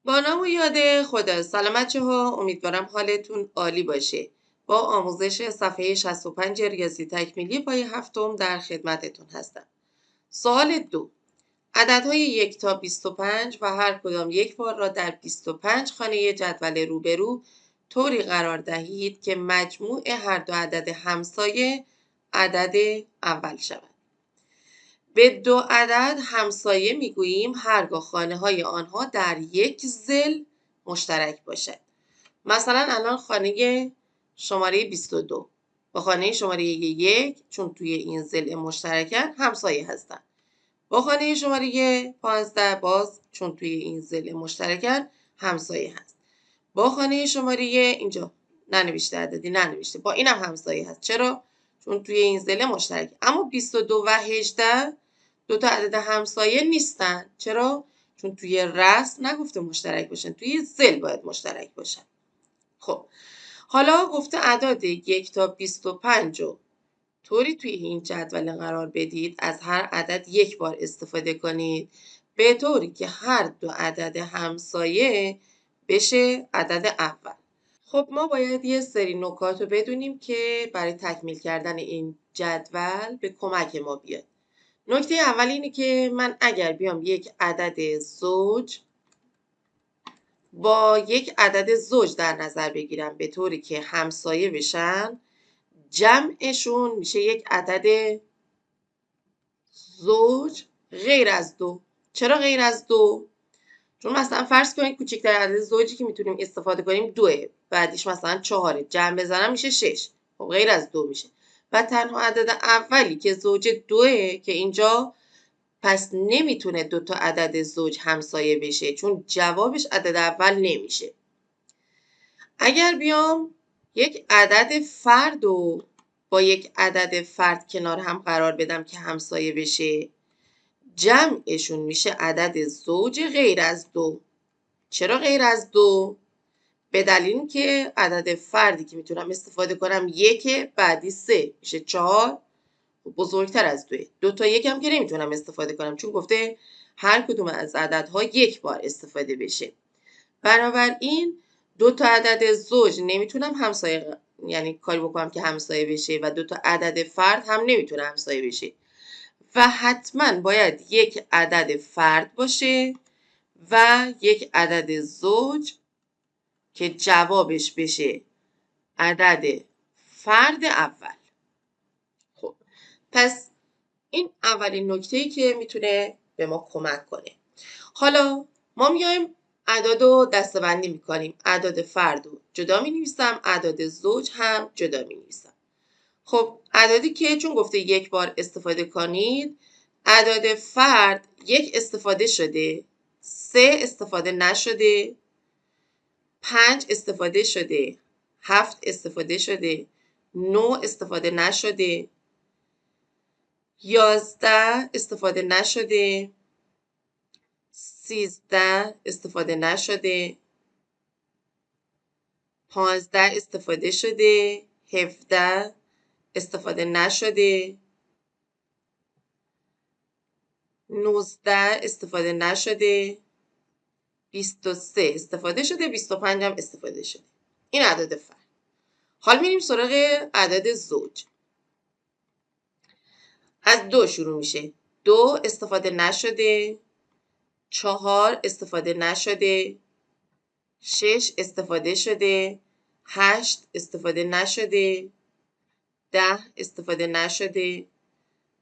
با نام و یاد خدا. سلام بچه‌ها، امیدوارم حالتون عالی باشه. با آموزش صفحه 65 ریاضی تکمیلی پای هفتم در خدمتتون هستم. سوال 2. عددهای 1 تا 25 و هر کدام یک بار را در 25 خانه جدول روبرو طوری قرار دهید که مجموع هر دو عدد همسایه عدد اول شود. به دو عدد همسایه میگوییم هرگاه خانه‌های آنها در یک ضلع مشترک باشد. مثلا الان خانه شماره 22 با خانه شماره 1 چون توی این ضلع مشترکن همسایه هستن. با خانه شماره 15 باز چون توی این ضلع مشترکن همسایه هست. با خانه شماره اینجا ننوشته عددی ننوشته با اینم همسایه هست. چرا؟ چون توی این ضلع مشترک. اما 22 و 18 دو تا عدد همسایه نیستن. چرا؟ چون توی رسم نگفته مشترک باشن، توی ضلع باید مشترک باشن. خب حالا گفته اعداد 1 تا 25 رو طوری توی این جدول قرار بدید از هر عدد یک بار استفاده کنید به طوری که هر دو عدد همسایه بشه عدد اول. خب ما باید یه سری نکات رو بدونیم که برای تکمیل کردن این جدول به کمک ما بیاد. نکته اول اینه که من اگر بیام یک عدد زوج با یک عدد زوج در نظر بگیرم به طوری که همسایه بشن، جمعشون میشه یک عدد زوج غیر از 2. چرا غیر از 2؟ چون مثلا فرض کنید کوچکترین عدد زوجی که میتونیم استفاده کنیم 2، بعدیش مثلا 4، جمع بزنم میشه 6. خب غیر از 2 میشه. و تنها عدد اولی که زوج 2 که اینجا پس نمیتونه دو تا عدد زوج همسایه بشه چون جوابش عدد اول نمیشه. اگر بیام یک عدد فرد رو با یک عدد فرد کنار هم قرار بدم که همسایه بشه، جمعشون میشه عدد زوج غیر از 2. چرا غیر از 2؟ به دلیل که عدد فردی که میتونم استفاده کنم 1 بعدی 3 میشه 4 بزرگتر از 2. 2 تا 1 هم که نمیتونم استفاده کنم چون گفته هر کدوم از عددها یک بار استفاده بشه. بنابراین دو تا عدد زوج نمیتونم همسایه یعنی کاری بکنم که همسایه بشه و دو تا عدد فرد هم نمیتونه همسایه بشه و حتما باید یک عدد فرد باشه و یک عدد زوج که جوابش بشه عدد فرد اول. خب پس این اولین نکته‌ای که میتونه به ما کمک کنه. حالا ما میایم اعداد رو دسته‌بندی میکنیم. اعداد فرد رو جدا مینویسم، اعداد زوج هم جدا مینویسم. خب اعدادی که چون گفته یک بار استفاده کنید، اعداد فرد 1 استفاده شده، 3 استفاده نشده، 5 استفاده شده، 7 استفاده شده، 9 استفاده نشده، 11 استفاده نشده، 13 استفاده نشده، 15 استفاده شده، 17 استفاده نشده، 19 استفاده نشده، 23 استفاده شده، 25 هم استفاده شده. این اعداد فرد. حال میریم سراغ اعداد زوج. از 2 شروع میشه. 2 استفاده نشده، 4 استفاده نشده، 6 استفاده شده، 8 استفاده نشده، 10 استفاده نشده،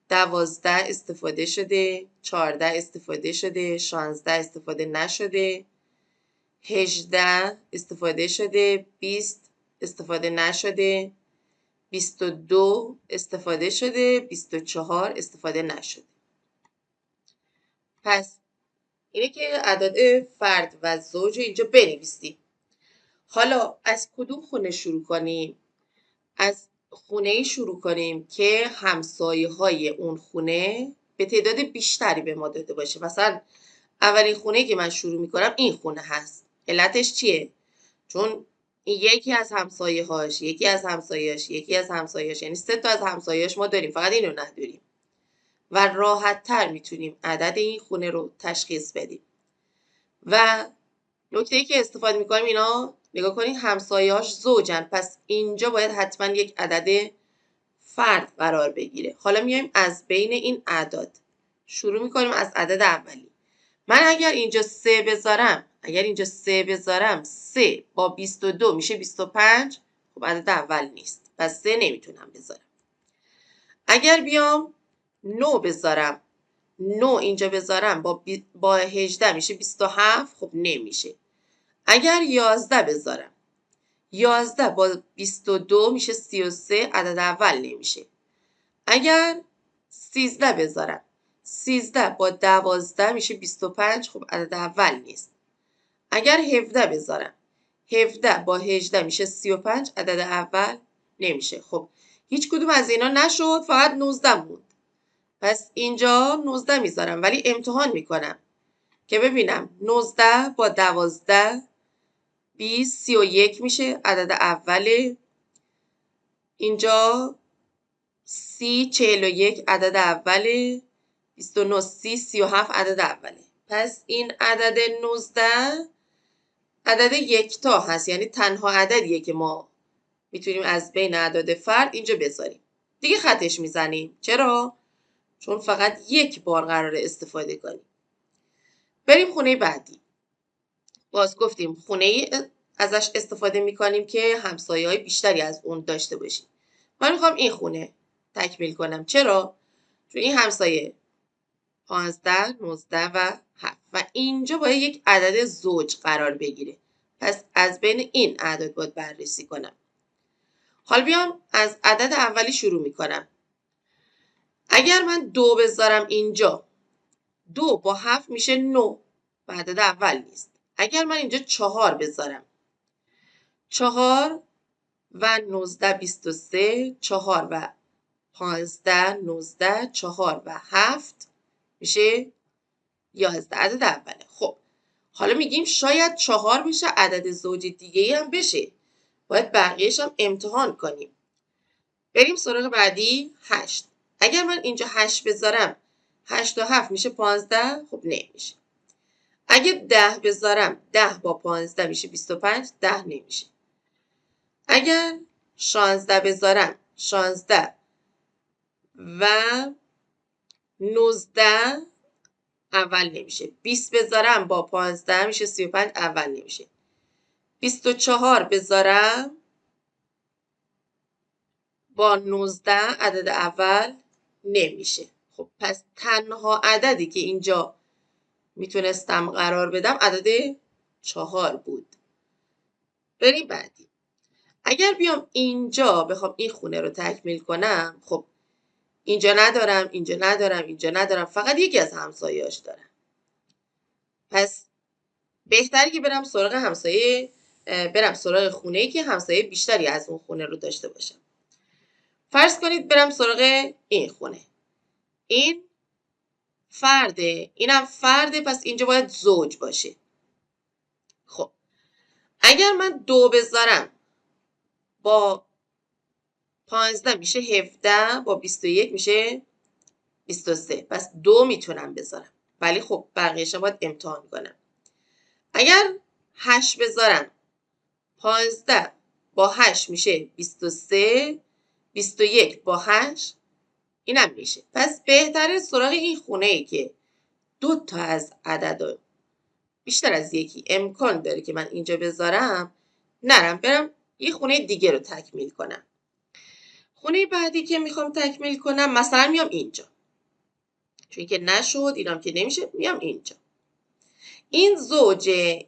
12 استفاده شده، 14 استفاده شده، 16 استفاده نشده، 18 استفاده شده، 20 استفاده نشده، 22 استفاده شده، 24 استفاده نشده. پس اینه که اعداد فرد و زوج اینجا بنویسیم. حالا از کدوم خونه شروع کنیم؟ از خونه‌ای شروع کنیم که همسایه های اون خونه به تعداد بیشتری به ما داده باشه. مثلا اولین خونه‌ای که من شروع میکنم این خونه هست. علتش چیه؟ چون این یکی از همسایه‌هاش، یکی از همسایه‌هاش، یکی از همسایه‌هاش، یعنی 3 تا از همسایه‌هاش ما داریم، فقط اینو نداریم و راحت تر میتونیم عدد این خونه رو تشخیص بدیم. و نکته‌ای که استفاده میکنیم اینا نگاه کنید همسایه‌هاش زوجن، پس اینجا باید حتما یک عدد فرد قرار بگیره. حالا میایم از بین این اعداد شروع میکنیم از عدد اولی. من اگر اینجا 3 بذارم 3 با 22 میشه 25. خب عدد اول نیست، پس 3 نمیتونم بذارم. اگر بیام 9 بذارم، 9 اینجا بذارم با 18 میشه 27. خب نمیشه. اگر 11 بذارم، 11 با 22 میشه 33. عدد اول نمیشه. اگر 13 بذارم، 13 با 12 میشه 25. خب عدد اول نیست. اگر 17 بذارم، 17 با 18 میشه 35. عدد اول نمیشه. خب هیچ کدوم از اینا نشد، فقط 19 موند. پس اینجا 19 میذارم، ولی امتحان میکنم که ببینم 19 با 12 20 31 میشه. عدد اوله. اینجا 30 41 عدد اوله. 29 30 37 عدد اوله. پس این عدد 19 عدد یکتا هست، یعنی تنها عددیه که ما میتونیم از بین اعداد فرد اینجا بذاریم. دیگه خطش میزنیم. چرا؟ چون فقط یک بار قراره استفاده کنیم. بریم خونه بعدی. باز گفتیم خونه ازش استفاده میکنیم که همسایه‌های بیشتری از اون داشته باشیم. من میخوام این خونه تکمیل کنم. چرا؟ چون این همسایه 15 19 و 7 و اینجا باید یک عدد زوج قرار بگیره. پس از بین این اعداد باید بررسی کنم. حالا بیام از عدد اولی شروع میکنم. اگر من 2 بذارم اینجا، 2 با 7 میشه 9 و عدد اول نیست. اگر من اینجا 4 بذارم، 4 و 19 23، 4 و 15 19، 4 و 7 میشه 11. عدد اوله. خب حالا میگیم شاید 4 بشه، عدد زوج دیگه هم بشه. باید بقیهش هم امتحان کنیم. بریم سراغ بعدی. 8. اگر من اینجا 8 بذارم، 8 و 7 میشه 15. خب نمیشه. اگه 10 بذارم، 10 با 15 میشه 25. 10 نمیشه. اگر 16 بذارم، 16 و 19 اول نمیشه. 20 بذارم با 15 میشه 35. اول نمیشه. 24 بذارم با 19 عدد اول نمیشه. خب پس تنها عددی که اینجا میتونستم قرار بدم عدد 4 بود. بریم بعدی. اگر بیام اینجا بخوام این خونه رو تکمیل کنم، خب اینجا ندارم، اینجا ندارم، اینجا ندارم، فقط یکی از همسایه‌اش دارم. پس بهتره که برم سراغ خونه‌ای که همسایه بیشتری از اون خونه رو داشته باشم. فرض کنید برم سراغ این خونه. این فرده، اینم فرده، پس اینجا باید زوج باشه. خب اگر من 2 بذارم با 15 میشه 17، با 21 میشه 23. پس 2 میتونم بذارم، ولی خب بقیه‌اش باید امتحان کنم. اگر 8 بذارم، 15 با 8 میشه 23، 21 با 8 اینم میشه. پس بهتره سراغ این خونه ای که 2 تا از عدد بیشتر از یکی امکان داره که من اینجا بذارم نرم، برم یه خونه دیگه رو تکمیل کنم. خونه بعدی که میخوام تکمیل کنم مثلا میام اینجا، چون که نشد اینم که نمیشه، میام اینجا. این زوجه،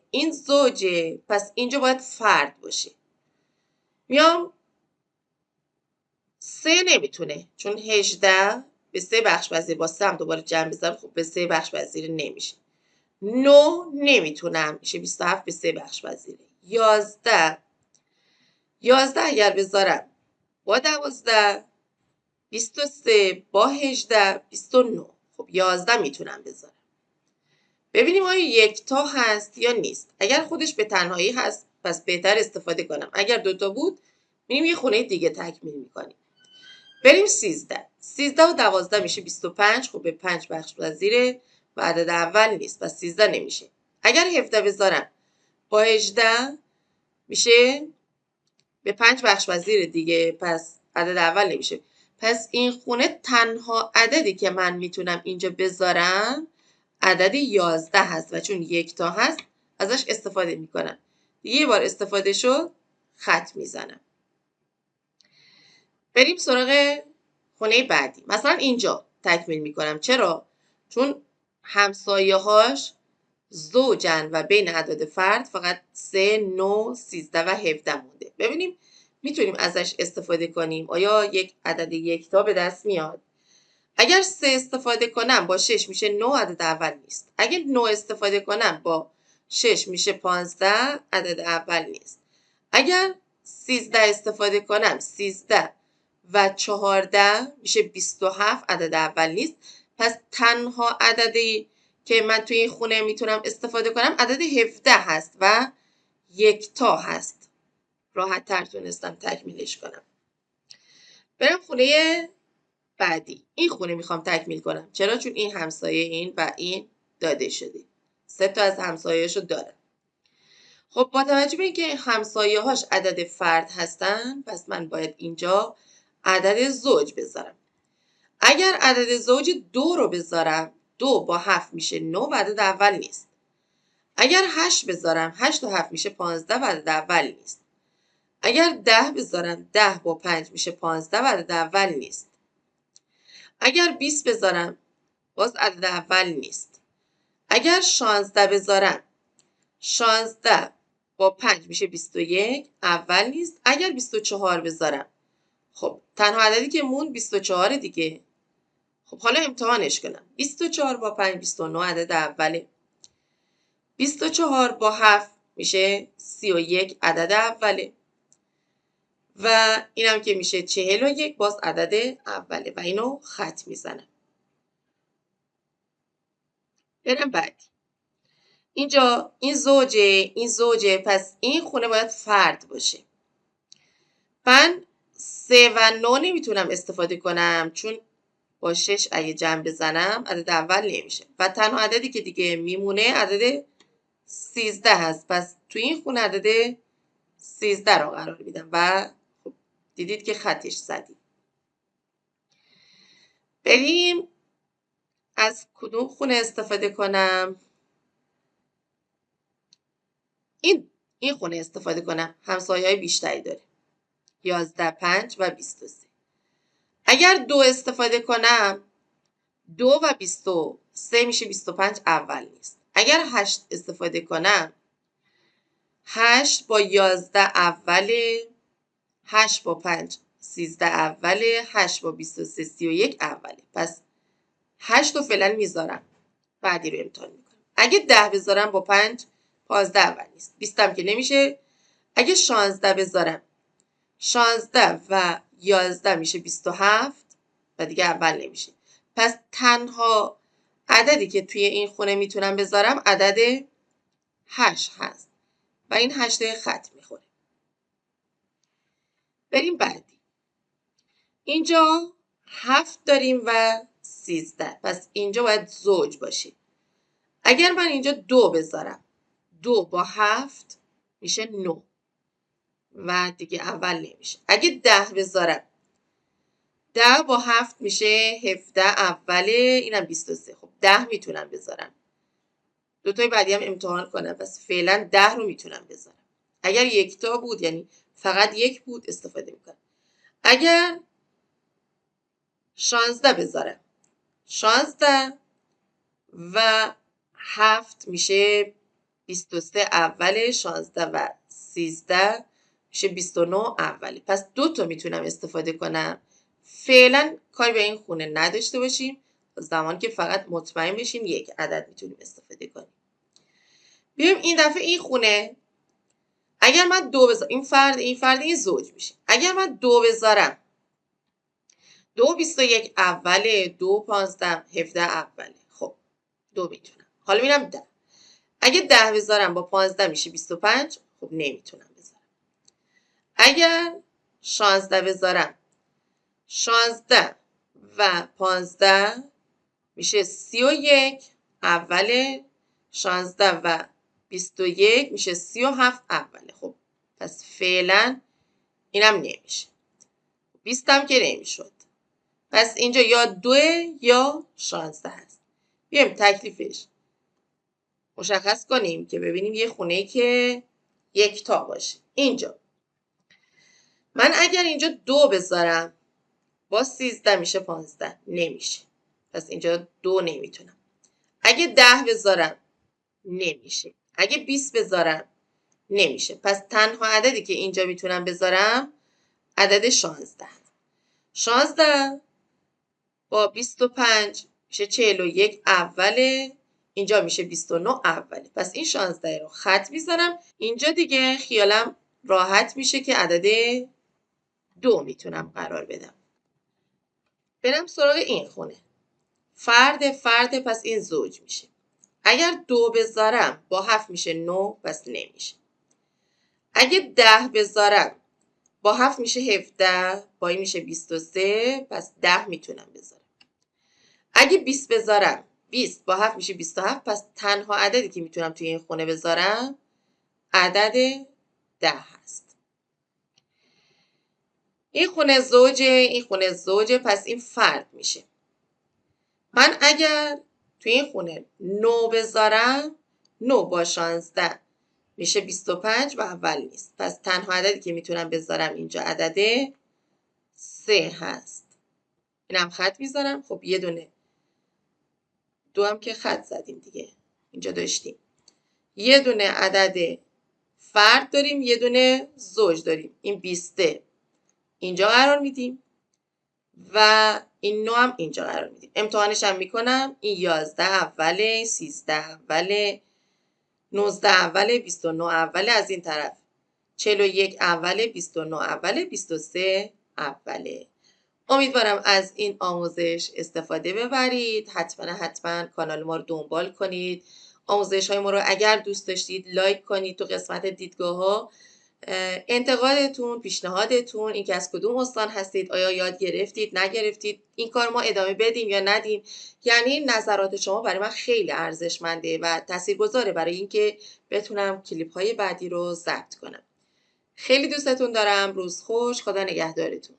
پس اینجا باید فرد باشه. میام 3 نمیتونه، چون 18 به 3 بخش پذیر، با 3 هم دوباره جمع بذارم خب به 3 بخش پذیر نمیشه. 9 نمیتونم، میشه 27 به 3 بخش پذیره. 11 اگر بذارم با 12، 23 با 18 29. خب 11 میتونم بذارم. ببینیم آیا یکتا هست یا نیست. اگر خودش به تنهایی هست پس بهتر استفاده کنم. اگر دوتا بود میریم یه خونه دیگه تکمیل میکنیم. بریم 13 و 12 میشه 25. خب به 5 بخش پذیره و عدد اول نیست، پس 13 نمیشه. اگر 17 بذارم، با 18 میشه به 5 بخش پذیر دیگه، پس عدد اول نمیشه. پس این خونه تنها عددی که من میتونم اینجا بذارم عدد 11 هست و چون یک تا هست ازش استفاده میکنم. یه بار استفاده شد خط میزنم. بریم سراغ خونه بعدی. مثلا اینجا تکمیل میکنم. چرا؟ چون همسایه هاش زوجن و بین اعداد فرد فقط 3، 9، 13 و 17 مونده. ببینیم میتونیم ازش استفاده کنیم. آیا یک عدد یک تا به دست میاد؟ اگر 3 استفاده کنم با 6 میشه 9، عدد اول نیست. اگر 9 استفاده کنم با 6 میشه 15، عدد اول نیست. اگر 13 استفاده کنم 13 و 14 میشه 27، عدد اول نیست. پس تنها عددی که من توی این خونه میتونم استفاده کنم عدد 17 هست و یک تا هست. راحت تر تونستم تکمیلش کنم. برم خونه بعدی. این خونه میخوام تکمیل کنم. چرا؟ چون این همسایه این و این داده شده. 3 تا از همسایه‌شو داره. خب با توجه به اینکه همسایه هاش عدد فرد هستن پس من باید اینجا عدد زوج بذارم. اگر عدد زوج 2 رو بذارم 2 با 7 میشه 9 و عدد اول نیست. اگر 8 بذارم 8 و 7 میشه 15 و عدد اول نیست. اگر 10 بذارم 10 با 5 میشه 15 و عدد اول نیست. اگر 20 بذارم باز عدد اول نیست. اگر 16 بذارم 16 با 5 میشه 21، اول نیست. اگر 24 بذارم خب تنها عددی که مون 24 دیگه. خب حالا امتحانش کنم. 24 با 5 29، عدد اوله. 24 با 7 میشه 31، عدد اوله. و اینم که میشه 41، باز عدد اوله و اینو خط میزنم. برم بعدی. اینجا این زوجه پس این خونه باید فرد باشه. من 3 و 9 نمیتونم استفاده کنم چون با 6 اگه جمع بزنم عدد اول نمیشه و تنها عددی که دیگه میمونه عدد 13 هست. پس توی این خونه عدد 13 رو قرار میدم و خب دیدید که خطش زدیم. بریم از کدوم خونه استفاده کنم؟ این خونه استفاده کنم. همسایه های بیشتری داره. 11، 5 و 23. اگر 2 استفاده کنم 2 و 23 میشه 25، اول نیست. اگر 8 استفاده کنم 8 با 11 اوله، 8 با 5 13 اوله، 8 با 23 31 اوله. پس 8 رو فعلا میذارم. بعدی رو امتحان میکنم. اگه 10 بذارم با 5 15 اول نیست. 20 هم که نمیشه. اگه 16 بذارم 16 و 11 میشه 27 و دیگه اول نمیشه. پس تنها عددی که توی این خونه میتونم بذارم عدد 8 هست و این 8 خط میخوره. بریم بعدی. اینجا 7 داریم و 13. پس اینجا باید زوج باشه. اگر من اینجا 2 بذارم 2 با 7 میشه 9 و دیگه اول نمیشه. اگه 10 بذارم 10 با 7 میشه 17، اوله. اینم 23. خب 10 میتونم بذارم. دوتای بعدی هم امتحان کنم. پس فعلا 10 رو میتونم بذارم. اگر یک تا بود یعنی فقط یک بود استفاده میکنم. اگر 16 بذارم 16 و 7 میشه 23 اوله، 16 و 13 میشه 29 اوله. پس 2 تا میتونم استفاده کنم. فعلا کاری به این خونه نداشته باشیم. زمان که فقط مطمئن بشیم یک عدد میتونیم استفاده کنیم. بیایم این دفعه این خونه اگر من 2 بذارم این فرد این زوج میشه. اگر من 2 بذارم 2 21 اوله، 2 15 17 اوله. خب 2 میتونم. حالا میرم 10. اگه 10 بذارم با 15 میشه 25. خب نمیتونم بذارم. اگر 16 بذارم 16 و 15 میشه 31 اوله، 16 و 21 میشه 37 اوله. خب پس فعلا اینم نمیشه. 20 هم که نمیشد. پس اینجا یا 2 یا 16 هست. بیایم تکلیفش مشخص کنیم که ببینیم یه خونه‌ای که یک تا باشه. اینجا من اگر اینجا 2 بذارم با 13 میشه 15. نمیشه. پس اینجا 2 نمیتونم. اگه 10 بذارم نمیشه. اگه 20 بذارم نمیشه. پس تنها عددی که اینجا میتونم بذارم عدد 16. 16 با 25 میشه 41 اوله. اینجا میشه 29 اوله. پس این 16 رو خط میزنم. اینجا دیگه خیالم راحت میشه که عدد 2 میتونم قرار بدم. برم سراغ این خونه. فرد پس این زوج میشه. اگر 2 بذارم با 7 میشه 9 پس نمیشه. اگه 10 بذارم با 7 میشه 17 با این میشه 23 پس 10 میتونم بذارم. اگه 20 بذارم 20 با 7 میشه 27 پس تنها عددی که میتونم توی این خونه بذارم عدد 10 هست. این خونه زوجه پس این فرد میشه. من اگر توی این خونه 9 بذارم 9 با 16 میشه 25 و اول نیست. پس تنها عددی که میتونم بذارم اینجا عدد 3 هست. اینم خط میذارم. خب یه دونه 2 هم که خط زدیم دیگه. اینجا داشتیم یه دونه عدد فرد داریم یه دونه زوج داریم. این 20 اینجا قرار میدیم و این 9 هم اینجا قرار میدیم. امتحانش هم میکنم. این 11 اوله، 13 اوله، 19 اوله، 29 اوله. از این طرف 41 اوله، 29 اوله، 23 اوله. امیدوارم از این آموزش استفاده ببرید. حتما کانال ما رو دنبال کنید. آموزش های ما رو اگر دوست داشتید لایک کنید. تو قسمت دیدگاه ها انتقادتون، پیشنهادتون، اینکه از کدوم استان هستید، آیا یاد گرفتید، نگرفتید، این کار ما ادامه بدیم یا ندیم. یعنی نظرات شما برای من خیلی ارزشمنده و تاثیرگذاره برای اینکه بتونم کلیپ های بعدی رو ضبط کنم. خیلی دوستتون دارم. روز خوش. خدا نگهدارتون.